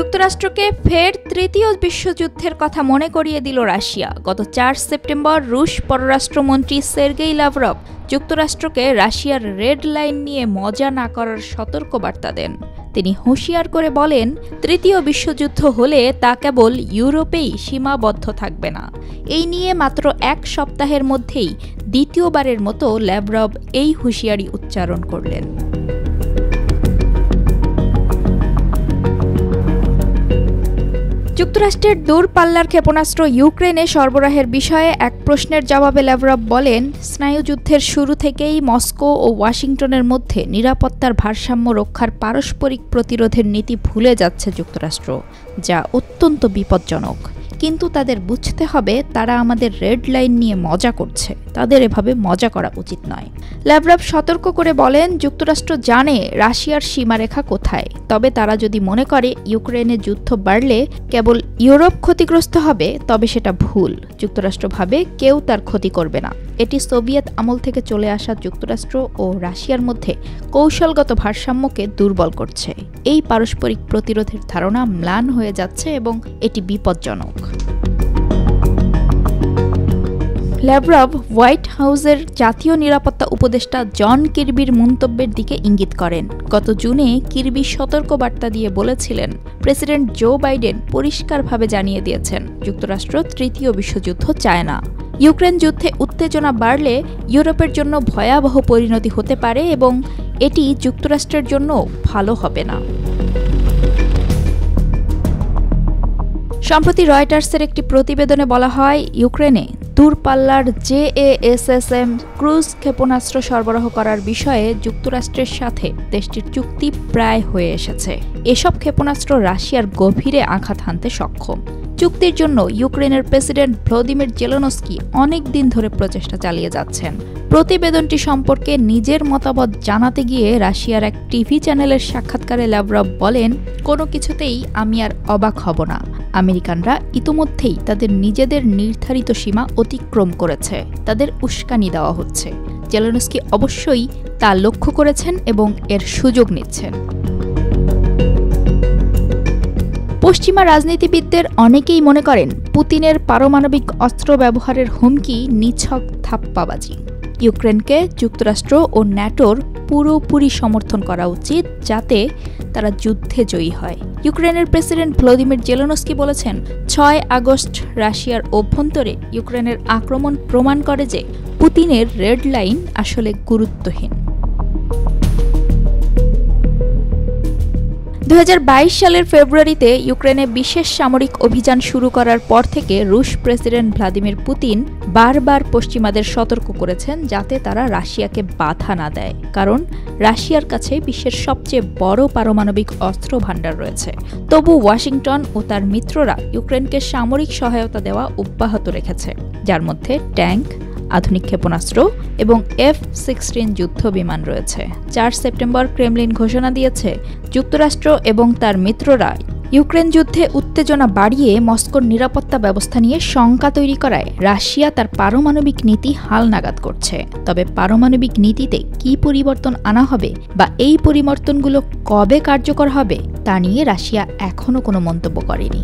যুক্তরাষ্ট্রকে ফের তৃতীয় বিশ্বযুদ্ধের কথা মনে করিয়ে দিল রাশিয়া। গত ৪ সেপ্টেম্বর রুশ পররাষ্ট্রমন্ত্রী সের্গেই লাভরভ যুক্তরাষ্ট্রকে রাশিয়ার রেড লাইন নিয়ে মজা না করার সতর্কবার্তা দেন। তিনি হুঁশিয়ার করে বলেন, তৃতীয় বিশ্বযুদ্ধ হলে তা কেবল ইউরোপেই সীমাবদ্ধ থাকবে না। এই নিয়ে মাত্র এক সপ্তাহের মধ্যেই দ্বিতীয়বারের মতো লাভরভ এই হুঁশিয়ারি উচ্চারণ করলেন। যুক্তরাষ্ট্রের দূরপাল্লার ক্ষেপণাস্ত্র ইউক্রেনে সরবরাহের বিষয়ে এক প্রশ্নের জবাবে লাভরভ বলেন, স্নায়ুযুদ্ধের শুরু থেকেই মস্কো ও ওয়াশিংটনের মধ্যে নিরাপত্তার ভারসাম্য রক্ষার পারস্পরিক প্রতিরোধের নীতি ভুলে যাচ্ছে যুক্তরাষ্ট্র, যা অত্যন্ত বিপজ্জনক। কিন্তু তাদের বুঝতে হবে তারা আমাদের রেড লাইন নিয়ে মজা করছে, তাদের এভাবে মজা করা উচিত নয়। লাভরভ সতর্ক করে বলেন, যুক্তরাষ্ট্র জানে রাশিয়ার সীমারেখা কোথায়, তবে তারা যদি মনে করে ইউক্রেনে যুদ্ধ বাড়লে কেবল ইউরোপ ক্ষতিগ্রস্ত হবে, তবে সেটা ভুল। যুক্তরাষ্ট্র ভাবে কেউ তার ক্ষতি করবে না। এটি সোভিয়েত আমল থেকে চলে আসা যুক্তরাষ্ট্র ও রাশিয়ার মধ্যে কৌশলগত ভারসাম্যকে দুর্বল করছে। এই পারস্পরিক প্রতিরোধের ধারণা ম্লান হয়ে যাচ্ছে এবং এটি বিপজ্জনক। লাভরভ হোয়াইট হাউসের জাতীয় নিরাপত্তা উপদেষ্টা জন কির্বির মন্তব্যের দিকে ইঙ্গিত করেন। গত জুনে কির্বি সতর্কবার্তা দিয়ে বলেছিলেন, প্রেসিডেন্ট জো বাইডেন পরিষ্কারভাবে জানিয়ে দিয়েছেন যুক্তরাষ্ট্র তৃতীয় বিশ্বযুদ্ধ চায় না। ইউক্রেন যুদ্ধে উত্তেজনা বাড়লে ইউরোপের জন্য ভয়াবহ পরিণতি হতে পারে এবং এটি যুক্তরাষ্ট্রের জন্য ভালো হবে না। সম্প্রতি রয়টার্সের একটি প্রতিবেদনে বলা হয়, ইউক্রেনে দূরপাল্লার JASSM ক্রুজ ক্ষেপণাস্ত্র সরবরাহ করার বিষয়ে যুক্তরাষ্ট্রের সাথে দেশটির চুক্তি প্রায় হয়ে এসেছে। এসব ক্ষেপণাস্ত্র রাশিয়ার গভীরে আঘাত হানতে সক্ষম। চুক্তির জন্য ইউক্রেনের প্রেসিডেন্ট ভ্লাদিমির জেলেনস্কি অনেক দিন ধরে প্রচেষ্টা চালিয়ে যাচ্ছেন। প্রতিবেদনটি সম্পর্কে নিজের মতামত জানাতে গিয়ে রাশিয়ার এক টিভি চ্যানেলের সাক্ষাৎকারে লাভরভ বলেন, কোনো কিছুতেই আমি আর অবাক হব না। আমেরিকানরা ইতোমধ্যেই তাদের নিজেদের নির্ধারিত সীমা অতিক্রম করেছে, তাদের উস্কানি দেওয়া হচ্ছে। জেলেনস্কি অবশ্যই তা লক্ষ্য করেছেন এবং এর সুযোগ নিচ্ছেন। পশ্চিমা রাজনীতিবিদদের অনেকেই মনে করেন, পুতিনের পারমাণবিক অস্ত্র ব্যবহারের হুমকি নিছক ধাপ্পাবাজি। ইউক্রেনকে যুক্তরাষ্ট্র ও ন্যাটোর পুরোপুরি সমর্থন করা উচিত, যাতে তারা যুদ্ধে জয়ী হয়। ইউক্রেনের প্রেসিডেন্ট ভ্লাদিমির জেলেনস্কি বলেছেন, 6 আগস্ট রাশিয়ার অভ্যন্তরে ইউক্রেনের আক্রমণ প্রমাণ করে যে পুতিনের রেড লাইন আসলে গুরুত্বহীন। 2022 সালের ফেব্রুয়ারিতে ইউক্রেনে বিশেষ সামরিক অভিযান শুরু করার পর থেকে রুশ প্রেসিডেন্ট ভ্লাদিমির পুতিন বারবার পশ্চিমাদের সতর্ক করেছেন যাতে তারা রাশিয়াকে বাধা না দেয়, কারণ রাশিয়ার কাছে বিশ্বের সবচেয়ে বড় পারমাণবিক অস্ত্র ভাণ্ডার রয়েছে। তবু ওয়াশিংটন ও তার মিত্ররা ইউক্রেনকে সামরিক সহায়তা দেওয়া অব্যাহত রেখেছে, যার মধ্যে ট্যাঙ্ক, আধুনিক ক্ষেপণাস্ত্র এবং F-16 যুদ্ধ বিমান রয়েছে। 4 সেপ্টেম্বর ক্রেমলিন ঘোষণা দিয়েছে, যুক্তরাষ্ট্র এবং তার মিত্ররা ইউক্রেন যুদ্ধে উত্তেজনা বাড়িয়ে মস্কোর নিরাপত্তা ব্যবস্থা নিয়ে শঙ্কা তৈরি করায় রাশিয়া তার পারমাণবিক নীতি হালনাগাদ করছে। তবে পারমাণবিক নীতিতে কী পরিবর্তন আনা হবে বা এই পরিবর্তনগুলো কবে কার্যকর হবে তা নিয়ে রাশিয়া এখনও কোনো মন্তব্য করেনি।